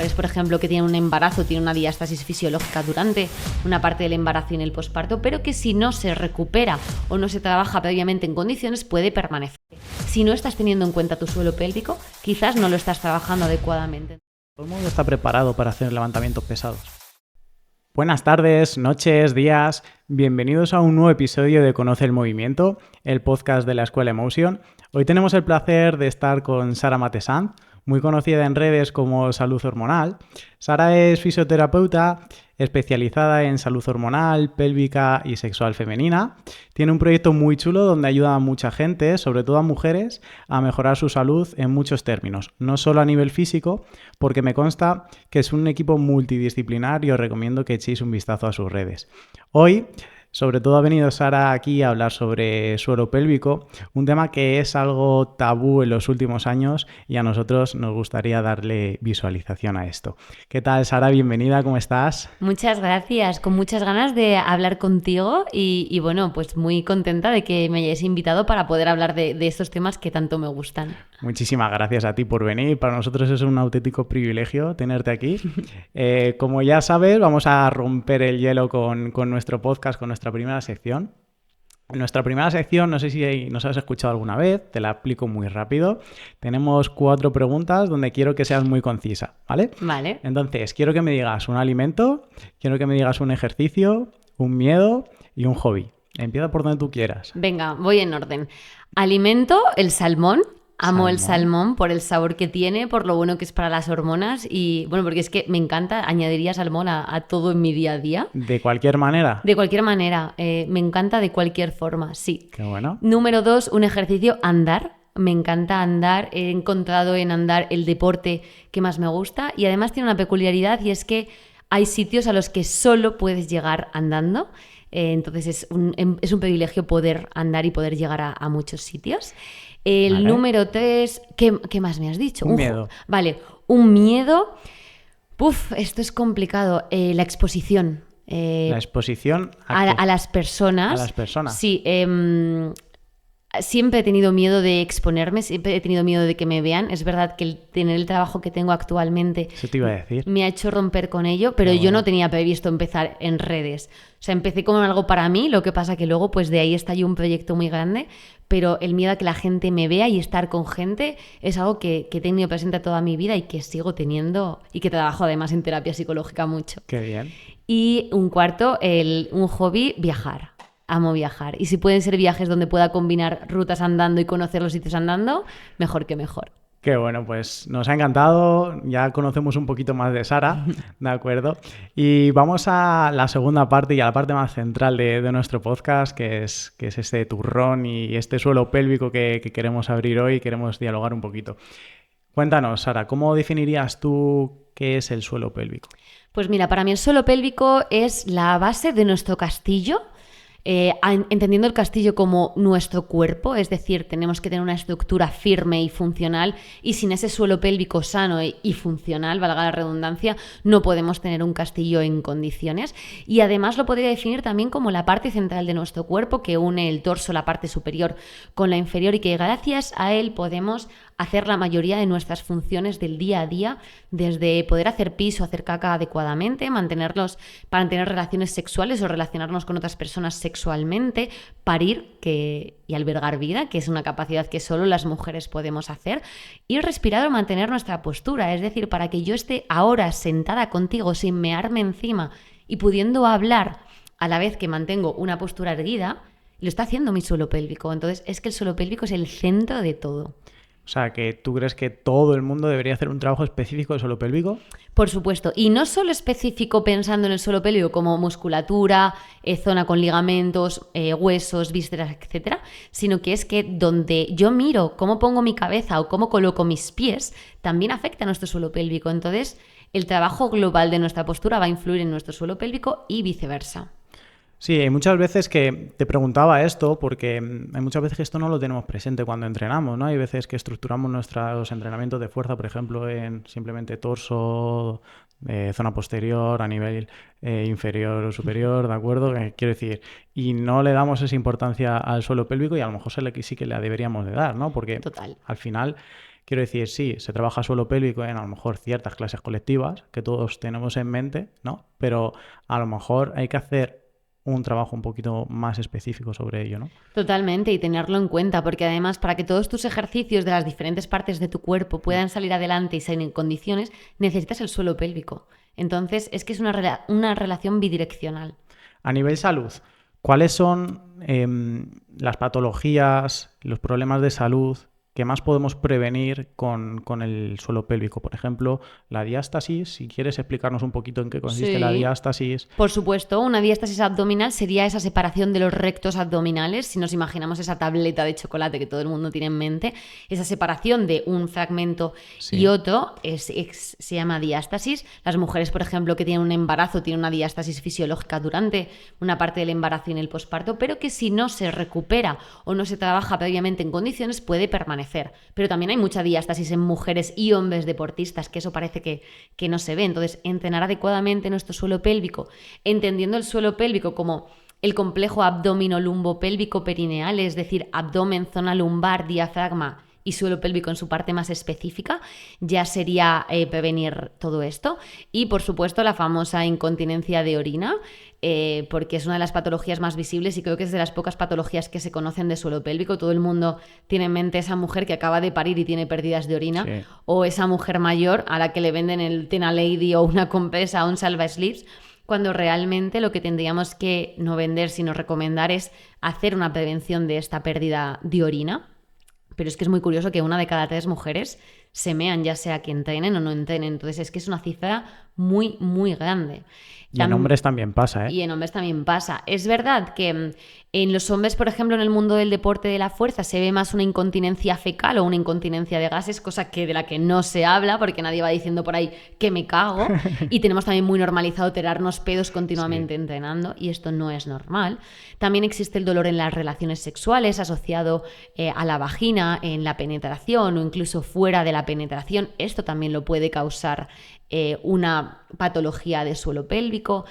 mujeres, por ejemplo, que tienen un embarazo, tienen una diástasis fisiológica durante una parte del embarazo y en el posparto, pero que si no se recupera o no se trabaja previamente en condiciones, puede permanecer. Si no estás teniendo en cuenta tu suelo pélvico, quizás no lo estás trabajando adecuadamente. Todo el mundo está preparado para hacer levantamientos pesados. Buenas tardes, noches, días. Bienvenidos a un nuevo episodio de Conoce el Movimiento, el podcast de la Escuela Emotion. Hoy tenemos el placer de estar con Sara Matesanz, muy conocida en redes como Salud Hormonal. Sara es fisioterapeuta especializada en salud hormonal, pélvica y sexual femenina. Tiene un proyecto muy chulo donde ayuda a mucha gente, sobre todo a mujeres, a mejorar su salud en muchos términos. No solo a nivel físico, porque me consta que es un equipo multidisciplinar y os recomiendo que echéis un vistazo a sus redes. Hoy, sobre todo, ha venido Sara aquí a hablar sobre suelo pélvico, un tema que es algo tabú en los últimos años y a nosotros nos gustaría darle visualización a esto. ¿Qué tal, Sara? Bienvenida, ¿cómo estás? Muchas gracias, con muchas ganas de hablar contigo y bueno, pues muy contenta de que me hayáis invitado para poder hablar de estos temas que tanto me gustan. Muchísimas gracias a ti por venir. Para nosotros es un auténtico privilegio tenerte aquí. Como ya sabes, vamos a romper el hielo con nuestro podcast, con nuestra primera sección. En nuestra primera sección, no sé si nos has escuchado alguna vez, te la explico muy rápido. Tenemos 4 preguntas donde quiero que seas muy concisa, ¿vale? Vale. Entonces, quiero que me digas un alimento, quiero que me digas un ejercicio, un miedo y un hobby. Empieza por donde tú quieras. Venga, voy en orden. Alimento, el salmón. Amo el salmón por el sabor que tiene, por lo bueno que es para las hormonas y bueno, porque es que me encanta, añadiría salmón a todo en mi día a día. ¿De cualquier manera? De cualquier manera, me encanta de cualquier forma, sí. Qué bueno. Número 2, un ejercicio, andar. Me encanta andar, he encontrado en andar el deporte que más me gusta y además tiene una peculiaridad y es que hay sitios a los que solo puedes llegar andando. Entonces es un privilegio poder andar y poder llegar a muchos sitios. El número 3, ¿qué más me has dicho? Un miedo. Vale, un miedo. Esto es complicado. La exposición. La exposición a las personas. A las personas. Sí, siempre he tenido miedo de exponerme, siempre he tenido miedo de que me vean. Es verdad que tener el trabajo que tengo actualmente Eso te iba a decir. Me ha hecho romper con ello, pero yo no tenía previsto empezar en redes. O sea, empecé como algo para mí, lo que pasa que luego pues de ahí estalló un proyecto muy grande, pero el miedo a que la gente me vea y estar con gente es algo que he tenido presente toda mi vida y que sigo teniendo y que trabajo además en terapia psicológica mucho. Qué bien. Y un cuarto, un hobby, viajar. Amo viajar. Y si pueden ser viajes donde pueda combinar rutas andando y conocer los sitios andando, mejor que mejor. Qué bueno, pues nos ha encantado. Ya conocemos un poquito más de Sara, ¿de acuerdo? Y vamos a la segunda parte y a la parte más central de nuestro podcast, que es este turrón y este suelo pélvico que queremos abrir hoy y queremos dialogar un poquito. Cuéntanos, Sara, ¿cómo definirías tú qué es el suelo pélvico? Pues mira, para mí el suelo pélvico es la base de nuestro castillo. Entendiendo el castillo como nuestro cuerpo, es decir, tenemos que tener una estructura firme y funcional y sin ese suelo pélvico sano y funcional, valga la redundancia, no podemos tener un castillo en condiciones y además lo podría definir también como la parte central de nuestro cuerpo que une el torso, la parte superior con la inferior y que gracias a él podemos hacer la mayoría de nuestras funciones del día a día, desde poder hacer pis o hacer caca adecuadamente, para tener relaciones sexuales o relacionarnos con otras personas sexualmente, parir y albergar vida, que es una capacidad que solo las mujeres podemos hacer, y respirar o mantener nuestra postura, es decir, para que yo esté ahora sentada contigo sin mearme encima y pudiendo hablar a la vez que mantengo una postura erguida, lo está haciendo mi suelo pélvico. Entonces es que el suelo pélvico es el centro de todo. O sea, que tú crees que todo el mundo debería hacer un trabajo específico de suelo pélvico. Por supuesto, y no solo específico pensando en el suelo pélvico como musculatura, zona con ligamentos, huesos, vísceras, etcétera, sino que es que donde yo miro cómo pongo mi cabeza o cómo coloco mis pies, también afecta a nuestro suelo pélvico. Entonces, el trabajo global de nuestra postura va a influir en nuestro suelo pélvico y viceversa. Sí, hay muchas veces que te preguntaba esto porque hay muchas veces que esto no lo tenemos presente cuando entrenamos, ¿no? Hay veces que estructuramos nuestros entrenamientos de fuerza, por ejemplo, en simplemente torso, zona posterior, a nivel inferior o superior, ¿de acuerdo? Quiero decir, y no le damos esa importancia al suelo pélvico y a lo mejor sí que la deberíamos de dar, ¿no? Porque Total. Al final Quiero decir, sí, se trabaja suelo pélvico en a lo mejor ciertas clases colectivas que todos tenemos en mente, ¿no? Pero a lo mejor hay que hacer un trabajo un poquito más específico sobre ello, ¿no? Totalmente, y tenerlo en cuenta, porque además para que todos tus ejercicios de las diferentes partes de tu cuerpo puedan salir adelante y ser en condiciones, necesitas el suelo pélvico. Entonces, es que es una relación bidireccional. A nivel salud, ¿cuáles son las patologías, los problemas de salud que más podemos prevenir con el suelo pélvico? Por ejemplo, la diástasis, si quieres explicarnos un poquito en qué consiste la Sí. diástasis. Por supuesto, una diástasis abdominal sería esa separación de los rectos abdominales, si nos imaginamos esa tableta de chocolate que todo el mundo tiene en mente, esa separación de un fragmento Sí. y otro se llama diástasis. Las mujeres, por ejemplo, que tienen un embarazo, tienen una diástasis fisiológica durante una parte del embarazo y en el posparto, pero que si no se recupera o no se trabaja previamente en condiciones puede permanecer. Pero también hay mucha diástasis en mujeres y hombres deportistas, que eso parece que no se ve. Entonces, entrenar adecuadamente nuestro suelo pélvico, entendiendo el suelo pélvico como el complejo abdomino-lumbo-pélvico perineal, es decir, abdomen, zona lumbar, diafragma y suelo pélvico en su parte más específica, ya sería prevenir todo esto. Y, por supuesto, la famosa incontinencia de orina, porque es una de las patologías más visibles y creo que es de las pocas patologías que se conocen de suelo pélvico. Todo el mundo tiene en mente esa mujer que acaba de parir y tiene pérdidas de orina, Sí. o esa mujer mayor a la que le venden el Tena Lady o una compresa o un Salva Sleeves, cuando realmente lo que tendríamos que no vender, sino recomendar es hacer una prevención de esta pérdida de orina. Pero es que es muy curioso que 1 de cada 3 mujeres se mean, ya sea que entrenen o no entrenen. Entonces es que es una cifra muy, muy grande. Y en hombres también pasa, ¿eh? Y en hombres también pasa. Es verdad que en los hombres, por ejemplo, en el mundo del deporte de la fuerza se ve más una incontinencia fecal o una incontinencia de gases, cosa que de la que no se habla porque nadie va diciendo por ahí que me cago. Y tenemos también muy normalizado tirarnos pedos continuamente entrenando y esto no es normal. También existe el dolor en las relaciones sexuales asociado a la vagina, en la penetración o incluso fuera de la penetración. Esto también lo puede causar una patología de suelo pélvico.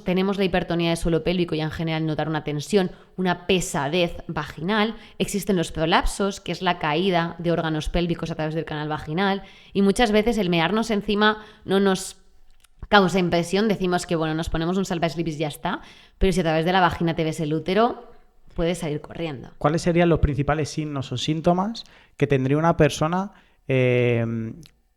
Tenemos la hipertonía de suelo pélvico y en general notar una tensión, una pesadez vaginal. Existen los prolapsos, que es la caída de órganos pélvicos a través del canal vaginal. Y muchas veces el mearnos encima no nos causa impresión. Decimos que bueno, nos ponemos un Salva Sleeves y ya está. Pero si a través de la vagina te ves el útero, puedes salir corriendo. ¿Cuáles serían los principales signos o síntomas que tendría una persona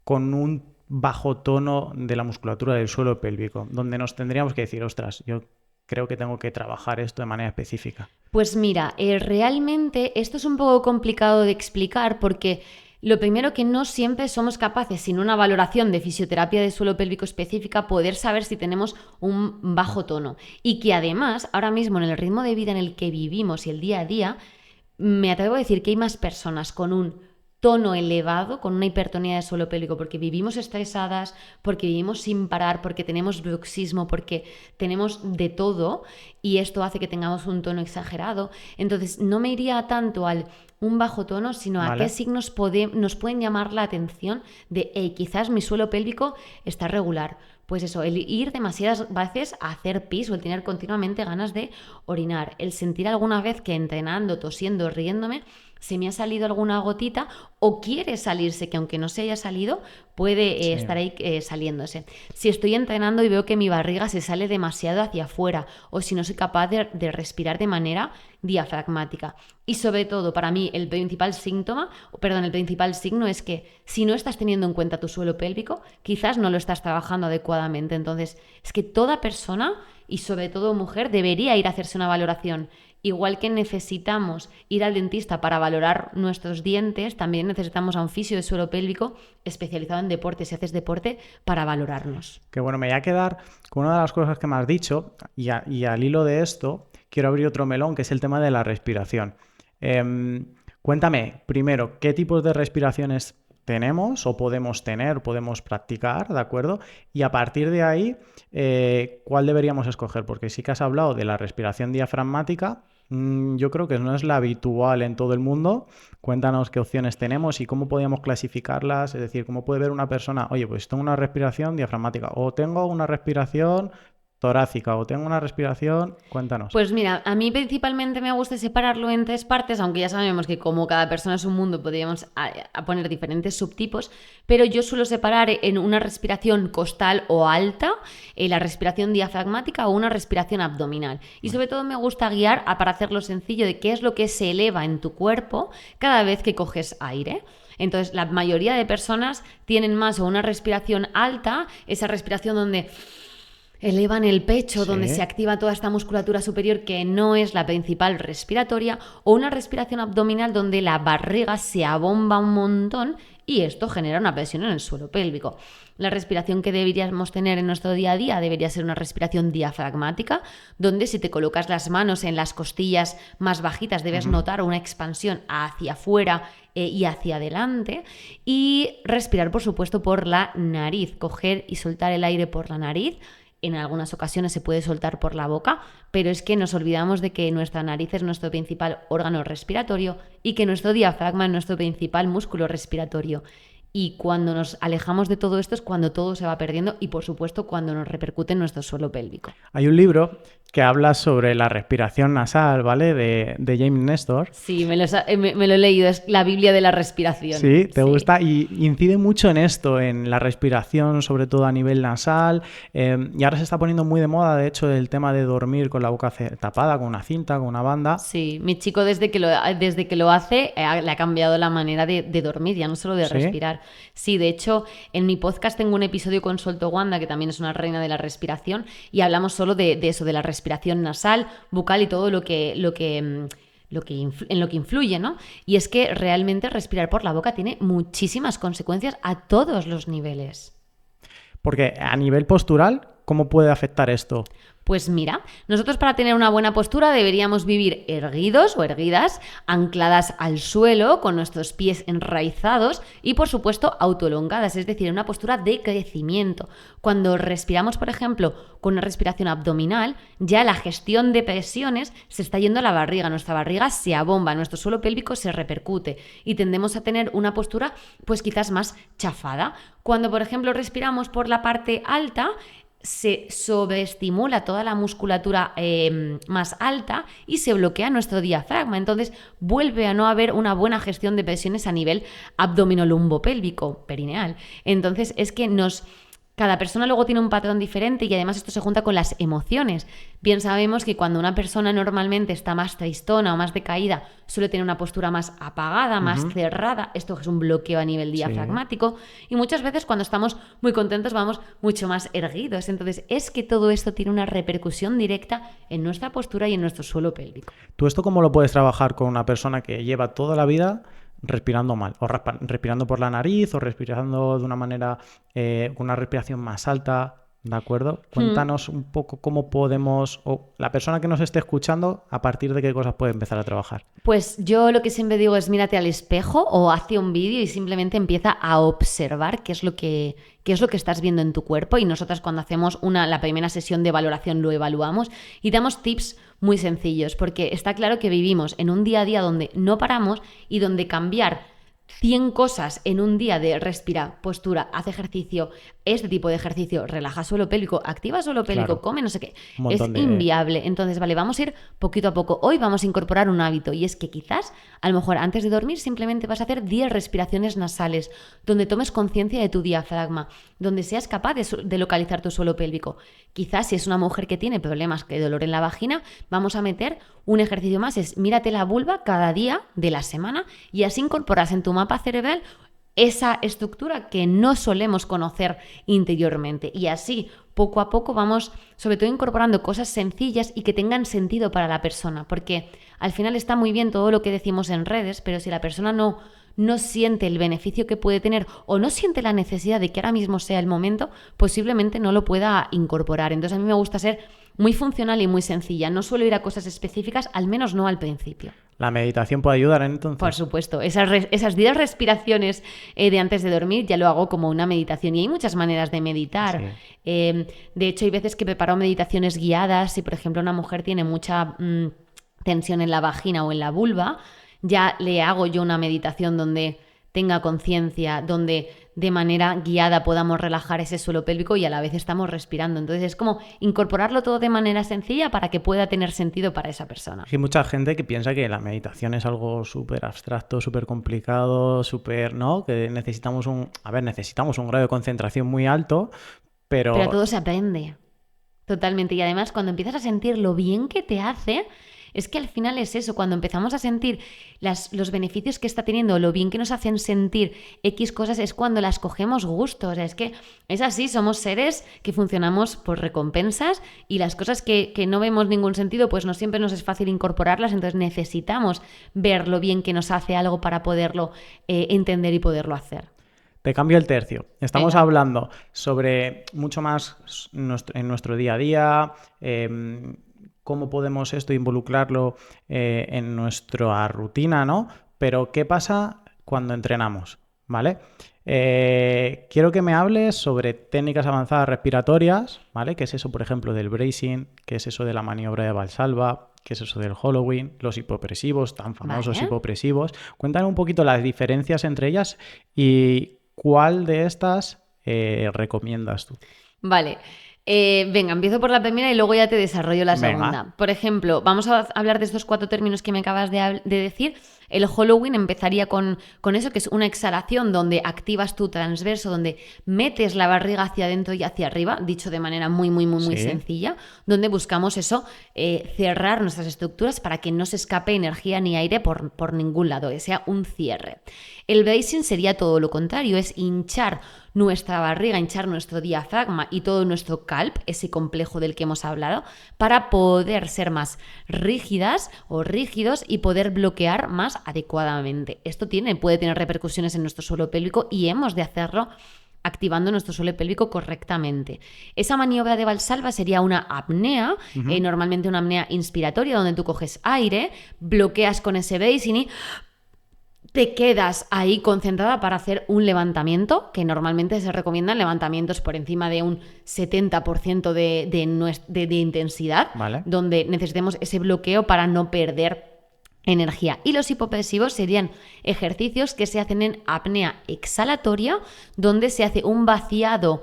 con un bajo tono de la musculatura del suelo pélvico, donde nos tendríamos que decir, ostras, yo creo que tengo que trabajar esto de manera específica? Pues mira, realmente esto es un poco complicado de explicar porque lo primero que no siempre somos capaces, sin una valoración de fisioterapia de suelo pélvico específica, poder saber si tenemos un bajo tono. Y que además, ahora mismo en el ritmo de vida en el que vivimos y el día a día, me atrevo a decir que hay más personas con un tono elevado, con una hipertonía de suelo pélvico, porque vivimos estresadas, porque vivimos sin parar, porque tenemos bruxismo, porque tenemos de todo y esto hace que tengamos un tono exagerado. Entonces no me iría tanto al un bajo tono, sino a qué signos nos pueden llamar la atención de quizás mi suelo pélvico está regular. Pues eso, el ir demasiadas veces a hacer pis o el tener continuamente ganas de orinar, el sentir alguna vez que entrenando, tosiendo, riéndome, se me ha salido alguna gotita o quiere salirse, que aunque no se haya salido, puede estar ahí saliéndose. Si estoy entrenando y veo que mi barriga se sale demasiado hacia afuera o si no soy capaz de respirar de manera diafragmática. Y sobre todo, para mí, el principal signo es que si no estás teniendo en cuenta tu suelo pélvico, quizás no lo estás trabajando adecuadamente. Entonces, es que toda persona, y sobre todo mujer, debería ir a hacerse una valoración. Igual que necesitamos ir al dentista para valorar nuestros dientes, también necesitamos a un fisio de suelo pélvico especializado en deporte, si haces deporte, para valorarnos. Que bueno, me voy a quedar con una de las cosas que me has dicho y al hilo de esto quiero abrir otro melón, que es el tema de la respiración. Cuéntame, primero, ¿qué tipos de respiraciones tenemos o podemos tener, podemos practicar, ¿de acuerdo? Y a partir de ahí, ¿cuál deberíamos escoger? Porque sí que has hablado de la respiración diafragmática. Yo creo que no es la habitual en todo el mundo. Cuéntanos qué opciones tenemos y cómo podríamos clasificarlas. Es decir, cómo puede ver una persona, oye, pues tengo una respiración diafragmática o tengo una respiración torácica o tengo una respiración, cuéntanos. Pues mira, a mí principalmente me gusta separarlo en 3 partes, aunque ya sabemos que como cada persona es un mundo, podríamos a poner diferentes subtipos, pero yo suelo separar en una respiración costal o alta, la respiración diafragmática o una respiración abdominal. Y sobre todo me gusta guiar para hacerlo sencillo de qué es lo que se eleva en tu cuerpo cada vez que coges aire. Entonces, la mayoría de personas tienen más o una respiración alta, esa respiración donde elevan el pecho, donde se activa toda esta musculatura superior que no es la principal respiratoria, o una respiración abdominal donde la barriga se abomba un montón y esto genera una presión en el suelo pélvico. La respiración que deberíamos tener en nuestro día a día debería ser una respiración diafragmática, donde si te colocas las manos en las costillas más bajitas debes notar una expansión hacia afuera y hacia adelante, y respirar, por supuesto, por la nariz, coger y soltar el aire por la nariz. En algunas ocasiones se puede soltar por la boca, pero es que nos olvidamos de que nuestra nariz es nuestro principal órgano respiratorio y que nuestro diafragma es nuestro principal músculo respiratorio. Y cuando nos alejamos de todo esto es cuando todo se va perdiendo y, por supuesto, cuando nos repercute en nuestro suelo pélvico. Hay un libro que habla sobre la respiración nasal, ¿vale? De James Nestor. Sí, me lo he leído, es la Biblia de la respiración. Sí, ¿te gusta? Y incide mucho en esto, en la respiración, sobre todo a nivel nasal. Y ahora se está poniendo muy de moda, de hecho, el tema de dormir con la boca tapada, con una cinta, con una banda. Sí, mi chico desde que lo hace le ha cambiado la manera de dormir, ya no solo de respirar. Sí, de hecho, en mi podcast tengo un episodio con Solto Wanda, que también es una reina de la respiración, y hablamos solo de eso, de la respiración nasal, bucal y todo en lo que influye, ¿no? Y es que realmente respirar por la boca tiene muchísimas consecuencias a todos los niveles. Porque a nivel postural, ¿cómo puede afectar esto? Pues mira, nosotros para tener una buena postura deberíamos vivir erguidos o erguidas, ancladas al suelo, con nuestros pies enraizados y, por supuesto, autoelongadas, es decir, en una postura de crecimiento. Cuando respiramos, por ejemplo, con una respiración abdominal, ya la gestión de presiones se está yendo a la barriga, nuestra barriga se abomba, nuestro suelo pélvico se repercute y tendemos a tener una postura, pues quizás más chafada. Cuando, por ejemplo, respiramos por la parte alta, se sobreestimula toda la musculatura más alta y se bloquea nuestro diafragma. Entonces vuelve a no haber una buena gestión de presiones a nivel abdominolumbopélvico, perineal. Entonces es que cada persona luego tiene un patrón diferente y además esto se junta con las emociones. Bien sabemos que cuando una persona normalmente está más tristona o más decaída, suele tener una postura más apagada, más cerrada. Esto es un bloqueo a nivel diafragmático. Y muchas veces cuando estamos muy contentos vamos mucho más erguidos. Entonces es que todo esto tiene una repercusión directa en nuestra postura y en nuestro suelo pélvico. ¿Tú esto cómo lo puedes trabajar con una persona que lleva toda la vida respirando mal, o respirando por la nariz, o respirando de una manera, con una respiración más alta? ¿De acuerdo? Cuéntanos un poco cómo podemos, o la persona que nos esté escuchando, a partir de qué cosas puede empezar a trabajar. Pues yo lo que siempre digo es mírate al espejo o hace un vídeo y simplemente empieza a observar qué es lo que estás viendo en tu cuerpo, y nosotras cuando hacemos la primera sesión de valoración lo evaluamos y damos tips muy sencillos, porque está claro que vivimos en un día a día donde no paramos y donde cambiar 100 cosas en un día de respira, postura, haz ejercicio, este tipo de ejercicio, relaja suelo pélvico, activa suelo pélvico, Claro. come no sé qué, Un es montón de... inviable. Entonces, vale, vamos a ir poquito a poco. Hoy vamos a incorporar un hábito y es que quizás, a lo mejor antes de dormir simplemente vas a hacer 10 respiraciones nasales, donde tomes conciencia de tu diafragma, donde seas capaz de localizar tu suelo pélvico. Quizás si es una mujer que tiene problemas de dolor en la vagina, vamos a meter un ejercicio más, es mírate la vulva cada día de la semana y así incorporas en tu mapa cerebral esa estructura que no solemos conocer interiormente. Y así, poco a poco, vamos sobre todo incorporando cosas sencillas y que tengan sentido para la persona, porque al final está muy bien todo lo que decimos en redes, pero si la persona no siente el beneficio que puede tener o no siente la necesidad de que ahora mismo sea el momento, posiblemente no lo pueda incorporar. Entonces a mí me gusta ser muy funcional y muy sencilla. No suelo ir a cosas específicas, al menos no al principio. ¿La meditación puede ayudar entonces? Por supuesto, esas 10 respiraciones de antes de dormir ya lo hago como una meditación y hay muchas maneras de meditar. Sí. De hecho, hay veces que preparo meditaciones guiadas. Si, por ejemplo, una mujer tiene mucha tensión en la vagina o en la vulva, ya le hago yo una meditación donde tenga conciencia, donde de manera guiada podamos relajar ese suelo pélvico y a la vez estamos respirando. Entonces es como incorporarlo todo de manera sencilla para que pueda tener sentido para esa persona. Hay mucha gente que piensa que la meditación es algo súper abstracto, súper complicado, súper, ¿no? Que necesitamos un grado de concentración muy alto, Pero todo se aprende. Totalmente. Y además, cuando empiezas a sentir lo bien que te hace, es que al final es eso, cuando empezamos a sentir los beneficios que está teniendo, lo bien que nos hacen sentir X cosas, es cuando las cogemos gusto. O sea, es que es así, somos seres que funcionamos por recompensas y las cosas que no vemos ningún sentido, pues no siempre nos es fácil incorporarlas, entonces necesitamos ver lo bien que nos hace algo para poderlo entender y poderlo hacer. Te cambio el tercio. Estamos Venga. hablando sobre mucho más en nuestro día a día, cómo podemos esto involucrarlo en nuestra rutina, ¿no? Pero ¿qué pasa cuando entrenamos? ¿Vale? Quiero que me hables sobre técnicas avanzadas respiratorias, ¿vale? ¿Qué es eso, por ejemplo, del bracing? ¿Qué es eso de la maniobra de Valsalva? ¿Qué es eso del hollowing? Los hipopresivos, tan famosos Vale. hipopresivos. Cuéntame un poquito las diferencias entre ellas y ¿cuál de estas recomiendas tú? Vale. Venga, empiezo por la primera y luego ya te desarrollo la Venga. segunda. Por ejemplo, vamos a hablar de estos 4 términos que me acabas de decir. El hollowing empezaría con eso, que es una exhalación donde activas tu transverso, donde metes la barriga hacia adentro y hacia arriba, dicho de manera muy Sí. sencilla, donde buscamos eso, cerrar nuestras estructuras para que no se escape energía ni aire por ningún lado, que sea un cierre. El bracing sería todo lo contrario, es hinchar nuestra barriga, hinchar nuestro diafragma y todo nuestro calp, ese complejo del que hemos hablado, para poder ser más rígidas o rígidos y poder bloquear más adecuadamente. Esto puede tener repercusiones en nuestro suelo pélvico y hemos de hacerlo activando nuestro suelo pélvico correctamente. Esa maniobra de Valsalva sería una apnea, normalmente una apnea inspiratoria, donde tú coges aire, bloqueas con ese bracing y te quedas ahí concentrada para hacer un levantamiento, que normalmente se recomiendan levantamientos por encima de un 70% de intensidad, Vale. donde necesitemos ese bloqueo para no perder energía. Y los hipopresivos serían ejercicios que se hacen en apnea exhalatoria, donde se hace un vaciado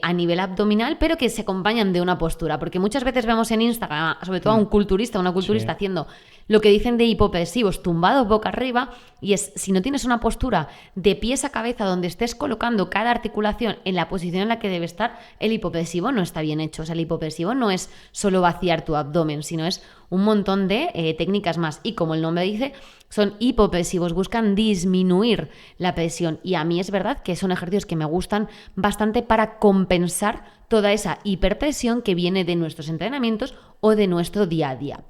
a nivel abdominal, pero que se acompañan de una postura, porque muchas veces vemos en Instagram, sobre todo a un culturista, una culturista Sí. haciendo lo que dicen de hipopresivos, tumbados boca arriba, y es, si no tienes una postura de pies a cabeza donde estés colocando cada articulación en la posición en la que debe estar, el hipopresivo no está bien hecho. O sea, el hipopresivo no es solo vaciar tu abdomen, sino es un montón de técnicas más. Y como el nombre dice, son hipopresivos, buscan disminuir la presión. Y a mí es verdad que son ejercicios que me gustan bastante para compensar toda esa hiperpresión que viene de nuestros entrenamientos o de nuestro día a día.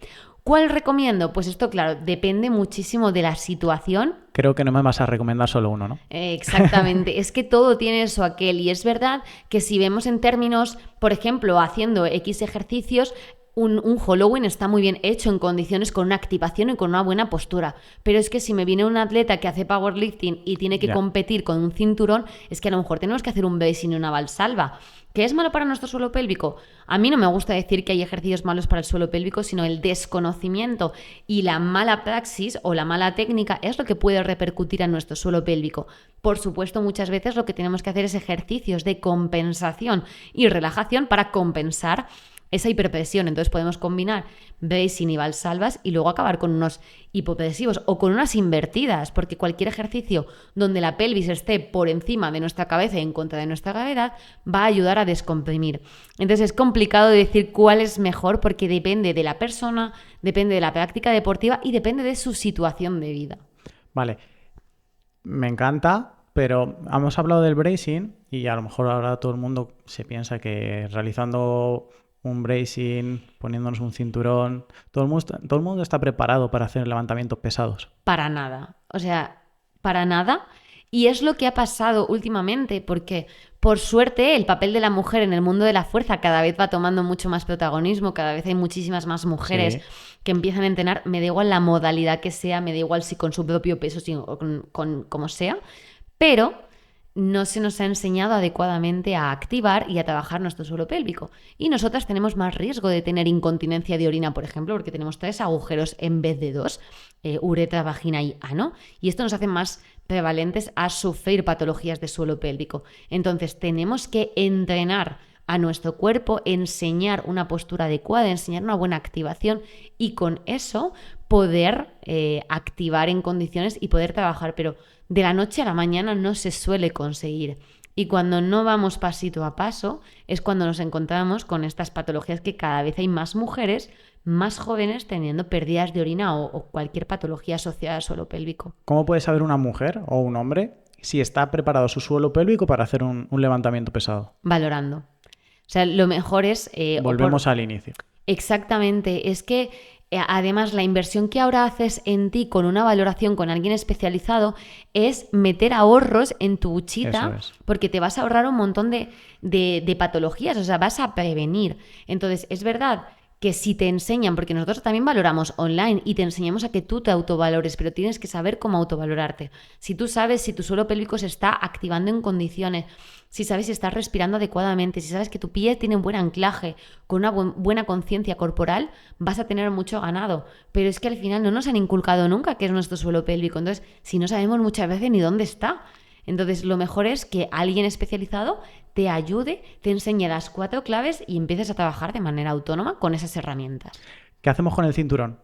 ¿Cuál recomiendo? Pues esto, claro, depende muchísimo de la situación. Creo que no me vas a recomendar solo uno, ¿no? Exactamente, es que todo tiene eso aquel y es verdad que si vemos en términos, por ejemplo, haciendo X ejercicios, un hollowing está muy bien hecho en condiciones con una activación y con una buena postura, pero es que si me viene un atleta que hace powerlifting y tiene que competir con un cinturón, es que a lo mejor tenemos que hacer un bracing y una valsalva. ¿Qué es malo para nuestro suelo pélvico? A mí no me gusta decir que hay ejercicios malos para el suelo pélvico, sino el desconocimiento y la mala praxis o la mala técnica es lo que puede repercutir en nuestro suelo pélvico. Por supuesto, muchas veces lo que tenemos que hacer es ejercicios de compensación y relajación para compensar esa hiperpresión. Entonces podemos combinar bracing y valsalvas y luego acabar con unos hipopresivos o con unas invertidas, porque cualquier ejercicio donde la pelvis esté por encima de nuestra cabeza y en contra de nuestra gravedad va a ayudar a descomprimir. Entonces es complicado decir cuál es mejor porque depende de la persona, depende de la práctica deportiva y depende de su situación de vida. Vale, me encanta, pero hemos hablado del bracing y a lo mejor ahora todo el mundo se piensa que realizando un bracing, poniéndonos un cinturón, todo el mundo está preparado para hacer levantamientos pesados. Para nada, o sea, para nada. Y es lo que ha pasado últimamente, porque por suerte el papel de la mujer en el mundo de la fuerza cada vez va tomando mucho más protagonismo, cada vez hay muchísimas más mujeres que empiezan a entrenar, me da igual la modalidad que sea, me da igual si con su propio peso o con como sea, pero no se nos ha enseñado adecuadamente a activar y a trabajar nuestro suelo pélvico. Y nosotras tenemos más riesgo de tener incontinencia de orina, por ejemplo, porque tenemos 3 agujeros en vez de 2, uretra, vagina y ano. Y esto nos hace más prevalentes a sufrir patologías de suelo pélvico. Entonces tenemos que entrenar a nuestro cuerpo, enseñar una postura adecuada, enseñar una buena activación y con eso poder activar en condiciones y poder trabajar. Pero de la noche a la mañana no se suele conseguir. Y cuando no vamos pasito a paso es cuando nos encontramos con estas patologías que cada vez hay más mujeres más jóvenes teniendo pérdidas de orina o cualquier patología asociada al suelo pélvico. ¿Cómo puede saber una mujer o un hombre si está preparado su suelo pélvico para hacer un levantamiento pesado? Valorando. O sea, lo mejor es... Volvemos al inicio. Exactamente. Es que además la inversión que ahora haces en ti con una valoración con alguien especializado es meter ahorros en tu huchita porque te vas a ahorrar un montón de patologías, o sea, vas a prevenir. Entonces, es verdad que si te enseñan, porque nosotros también valoramos online y te enseñamos a que tú te autovalores, pero tienes que saber cómo autovalorarte. Si tú sabes si tu suelo pélvico se está activando en condiciones, si sabes si estás respirando adecuadamente, si sabes que tu pie tiene un buen anclaje, con una buena conciencia corporal, vas a tener mucho ganado. Pero es que al final no nos han inculcado nunca qué es nuestro suelo pélvico. Entonces, si no sabemos muchas veces ni dónde está. Entonces, lo mejor es que alguien especializado te ayude, te enseñe las 4 claves y empieces a trabajar de manera autónoma con esas herramientas. ¿Qué hacemos con el cinturón?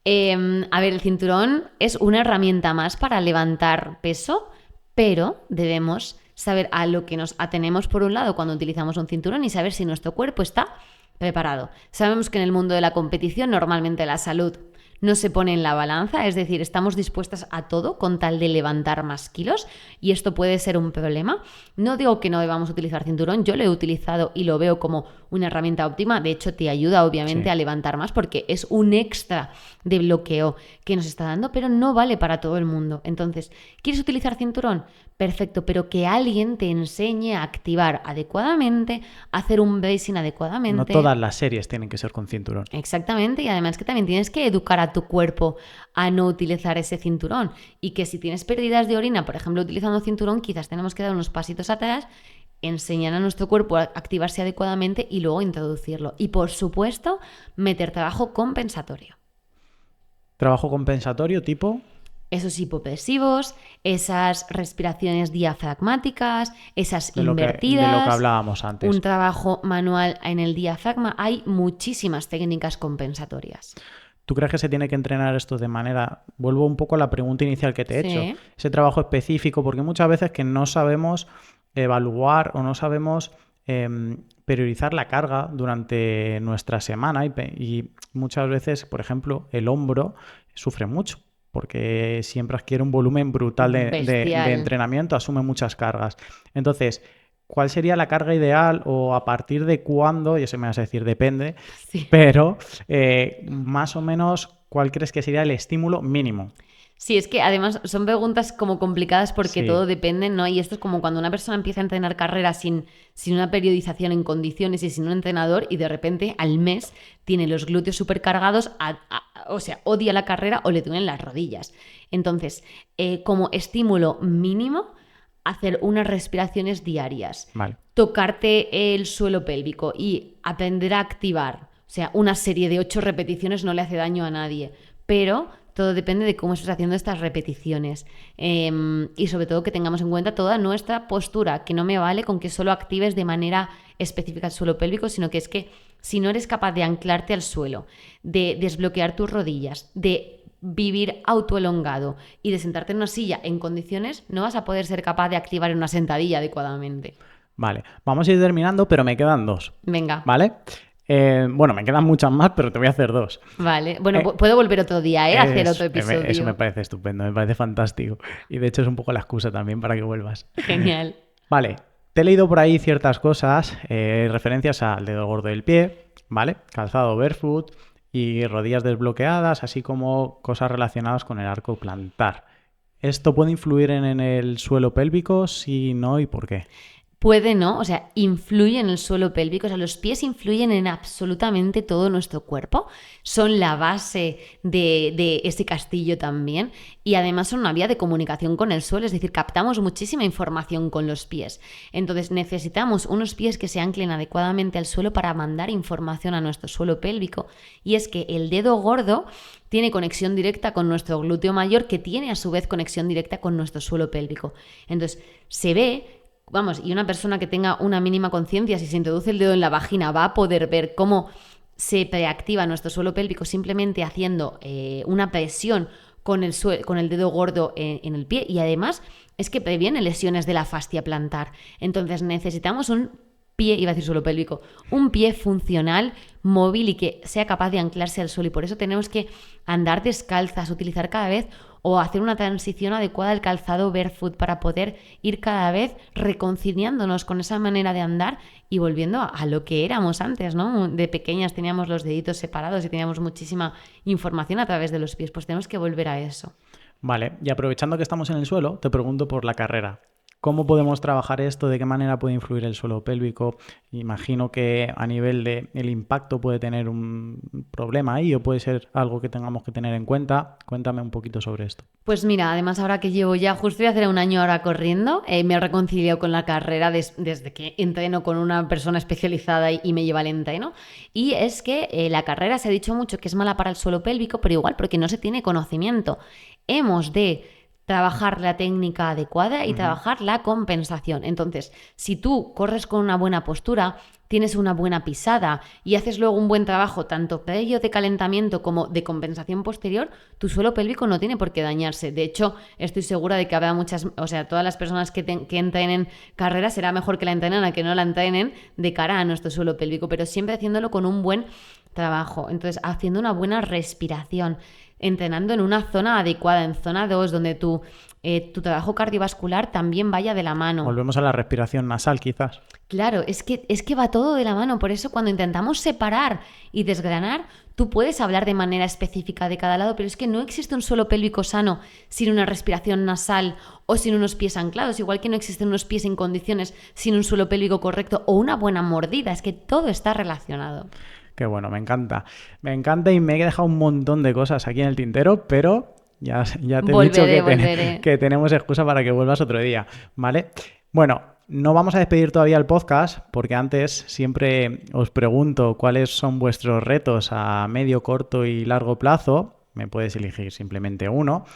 A ver, el cinturón es una herramienta más para levantar peso, pero debemos saber a lo que nos atenemos por un lado cuando utilizamos un cinturón y saber si nuestro cuerpo está preparado. Sabemos que en el mundo de la competición normalmente la salud no se pone en la balanza, es decir, estamos dispuestas a todo con tal de levantar más kilos y esto puede ser un problema. No digo que no debamos utilizar cinturón, yo lo he utilizado y lo veo como una herramienta óptima, de hecho te ayuda obviamente a levantar más porque es un extra de bloqueo que nos está dando, pero no vale para todo el mundo. Entonces, ¿quieres utilizar cinturón? Perfecto, pero que alguien te enseñe a activar adecuadamente, a hacer un bracing adecuadamente. No todas las series tienen que ser con cinturón. Exactamente, y además que también tienes que educar a tu cuerpo a no utilizar ese cinturón y que si tienes pérdidas de orina, por ejemplo, utilizando cinturón, quizás tenemos que dar unos pasitos atrás, enseñar a nuestro cuerpo a activarse adecuadamente y luego introducirlo. Y por supuesto, meter trabajo compensatorio. ¿Trabajo compensatorio tipo? Esos hipopresivos, esas respiraciones diafragmáticas, esas invertidas. De lo que hablábamos antes. Un trabajo manual en el diafragma. Hay muchísimas técnicas compensatorias. ¿Tú crees que se tiene que entrenar esto de manera... Vuelvo un poco a la pregunta inicial que te he hecho. Ese trabajo específico, porque muchas veces que no sabemos evaluar o no sabemos priorizar la carga durante nuestra semana y muchas veces, por ejemplo, el hombro sufre mucho porque siempre adquiere un volumen brutal de entrenamiento, asume muchas cargas. Entonces, ¿cuál sería la carga ideal o a partir de cuándo? Y eso me vas a decir, depende, pero más o menos, ¿cuál crees que sería el estímulo mínimo? Sí, es que además son preguntas como complicadas porque todo depende, ¿no? Y esto es como cuando una persona empieza a entrenar carrera sin una periodización en condiciones y sin un entrenador y de repente al mes tiene los glúteos supercargados, o sea, odia la carrera o le duelen las rodillas. Entonces, como estímulo mínimo, hacer unas respiraciones diarias, tocarte el suelo pélvico y aprender a activar. O sea, una serie de 8 repeticiones no le hace daño a nadie, pero todo depende de cómo estés haciendo estas repeticiones y sobre todo que tengamos en cuenta toda nuestra postura, que no me vale con que solo actives de manera específica el suelo pélvico, sino que es que si no eres capaz de anclarte al suelo, de desbloquear tus rodillas, de vivir autoelongado y de sentarte en una silla en condiciones, no vas a poder ser capaz de activar en una sentadilla adecuadamente. Vale, vamos a ir terminando, pero me quedan 2. Venga. ¿Vale? Bueno, me quedan muchas más, pero te voy a hacer 2. Vale, bueno, puedo volver otro día, a hacer otro episodio. Eso me parece estupendo, me parece fantástico. Y de hecho es un poco la excusa también para que vuelvas. Genial. Vale, te he leído por ahí ciertas cosas, referencias al dedo gordo del pie, ¿vale? Calzado barefoot y rodillas desbloqueadas, así como cosas relacionadas con el arco plantar. ¿Esto puede influir en el suelo pélvico? Sí, no, ¿y por qué? puede, ¿no? O sea, influye en el suelo pélvico. O sea, los pies influyen en absolutamente todo nuestro cuerpo. Son la base de ese castillo también. Y además son una vía de comunicación con el suelo. Es decir, captamos muchísima información con los pies. Entonces necesitamos unos pies que se anclen adecuadamente al suelo para mandar información a nuestro suelo pélvico. Y es que el dedo gordo tiene conexión directa con nuestro glúteo mayor, que tiene a su vez conexión directa con nuestro suelo pélvico. Entonces se ve... Vamos, y una persona que tenga una mínima conciencia, si se introduce el dedo en la vagina, va a poder ver cómo se preactiva nuestro suelo pélvico simplemente haciendo una presión con el dedo gordo en el pie. Y además es que previene lesiones de la fascia plantar. Entonces necesitamos un pie, iba a decir suelo pélvico, un pie funcional, móvil y que sea capaz de anclarse al suelo. Y por eso tenemos que andar descalzas, utilizar cada vez o hacer una transición adecuada al calzado barefoot para poder ir cada vez reconciliándonos con esa manera de andar y volviendo a lo que éramos antes, ¿no? De pequeñas teníamos los deditos separados y teníamos muchísima información a través de los pies, pues tenemos que volver a eso. Vale, y aprovechando que estamos en el suelo, te pregunto por la carrera. ¿Cómo podemos trabajar esto? ¿De qué manera puede influir el suelo pélvico? Imagino que a nivel de el impacto puede tener un problema ahí o puede ser algo que tengamos que tener en cuenta. Cuéntame un poquito sobre esto. Pues mira, además ahora que llevo ya justo voy a hacer un año ahora corriendo, me he reconciliado con la carrera desde que entreno con una persona especializada y me lleva al entreno. Y es que la carrera se ha dicho mucho que es mala para el suelo pélvico, pero igual porque no se tiene conocimiento. Hemos de trabajar la técnica adecuada y trabajar la compensación. Entonces, si tú corres con una buena postura, tienes una buena pisada y haces luego un buen trabajo tanto previo de calentamiento como de compensación posterior, tu suelo pélvico no tiene por qué dañarse. De hecho, estoy segura de que habrá muchas, o sea, todas las personas que entrenen carreras será mejor que la entrenen a que no la entrenen de cara a nuestro suelo pélvico, pero siempre haciéndolo con un buen trabajo. Entonces, haciendo una buena respiración, entrenando en una zona adecuada, en zona 2, donde tu trabajo cardiovascular también vaya de la mano. Volvemos a la respiración nasal, quizás. Claro, es que va todo de la mano. Por eso cuando intentamos separar y desgranar, tú puedes hablar de manera específica de cada lado, pero es que no existe un suelo pélvico sano sin una respiración nasal o sin unos pies anclados, igual que no existen unos pies en condiciones sin un suelo pélvico correcto o una buena mordida. Es que todo está relacionado. Qué bueno, me encanta. Me encanta y me he dejado un montón de cosas aquí en el tintero, pero ya te he dicho que tenemos excusa para que vuelvas otro día, ¿vale? Bueno, no vamos a despedir todavía el podcast porque antes siempre os pregunto cuáles son vuestros retos a medio, corto y largo plazo. Me puedes elegir simplemente uno.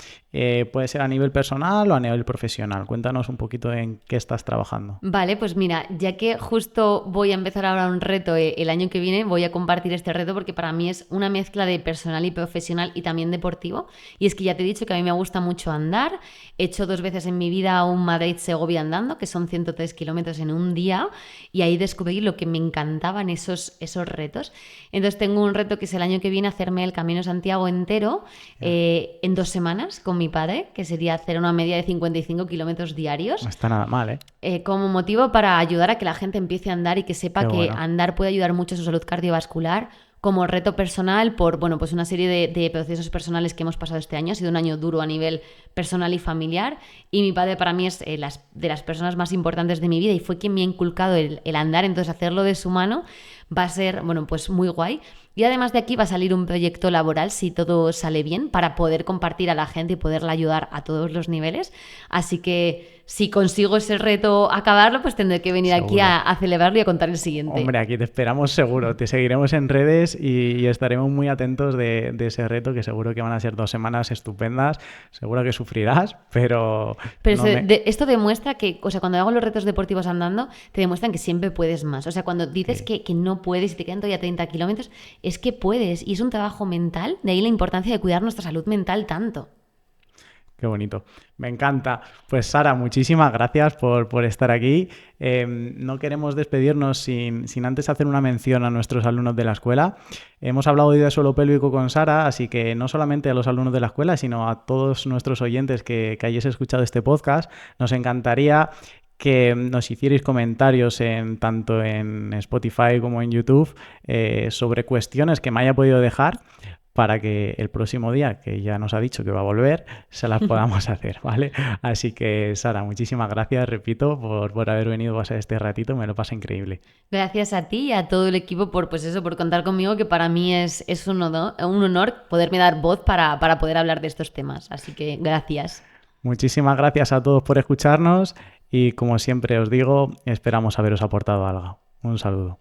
Puede ser a nivel personal o a nivel profesional. Cuéntanos un poquito en qué estás trabajando. Vale, pues mira, ya que justo voy a empezar ahora un reto el año que viene, voy a compartir este reto porque para mí es una mezcla de personal y profesional y también deportivo. Y es que ya te he dicho que a mí me gusta mucho andar. He hecho 2 veces en mi vida un Madrid-Segovia andando, que son 103 kilómetros en un día. Y ahí descubrí lo que me encantaban esos retos. Entonces tengo un reto que es el año que viene hacerme el Camino Santiago entero en 2 semanas con mi padre, que sería hacer una media de 55 kilómetros diarios. No está nada mal, como motivo para ayudar a que la gente empiece a andar y que sepa que andar puede ayudar mucho a su salud cardiovascular. Como reto personal por pues una serie de procesos personales que hemos pasado este año. Ha sido un año duro a nivel personal y familiar, y mi padre para mí es de las personas más importantes de mi vida y fue quien me ha inculcado el andar. Entonces hacerlo de su mano va a ser pues muy guay. Y además de aquí va a salir un proyecto laboral, si todo sale bien, para poder compartir a la gente y poderla ayudar a todos los niveles. Así que si consigo ese reto acabarlo, pues tendré que venir aquí a celebrarlo y a contar el siguiente. Hombre, aquí te esperamos seguro. Te seguiremos en redes y estaremos muy atentos de ese reto, que seguro que van a ser 2 semanas estupendas. Seguro que sufrirás, pero esto demuestra que, o sea, cuando hago los retos deportivos andando, te demuestran que siempre puedes más. O sea, cuando dices que no puedes y te quedan todavía 30 kilómetros, es que puedes, y es un trabajo mental, de ahí la importancia de cuidar nuestra salud mental tanto. Qué bonito, me encanta. Pues Sara, muchísimas gracias por estar aquí. No queremos despedirnos sin antes hacer una mención a nuestros alumnos de la escuela. Hemos hablado hoy de suelo pélvico con Sara, así que no solamente a los alumnos de la escuela, sino a todos nuestros oyentes que hayáis escuchado este podcast, nos encantaría que nos hicierais comentarios tanto en Spotify como en YouTube sobre cuestiones que me haya podido dejar, para que el próximo día, que ya nos ha dicho que va a volver, se las podamos hacer, ¿vale? Así que, Sara, muchísimas gracias, repito, por haber venido a pasar este ratito, me lo pasa increíble. Gracias a ti y a todo el equipo por, pues eso, por contar conmigo, que para mí es un honor poderme dar voz para poder hablar de estos temas. Así que gracias. Muchísimas gracias a todos por escucharnos y como siempre os digo, esperamos haberos aportado algo. Un saludo.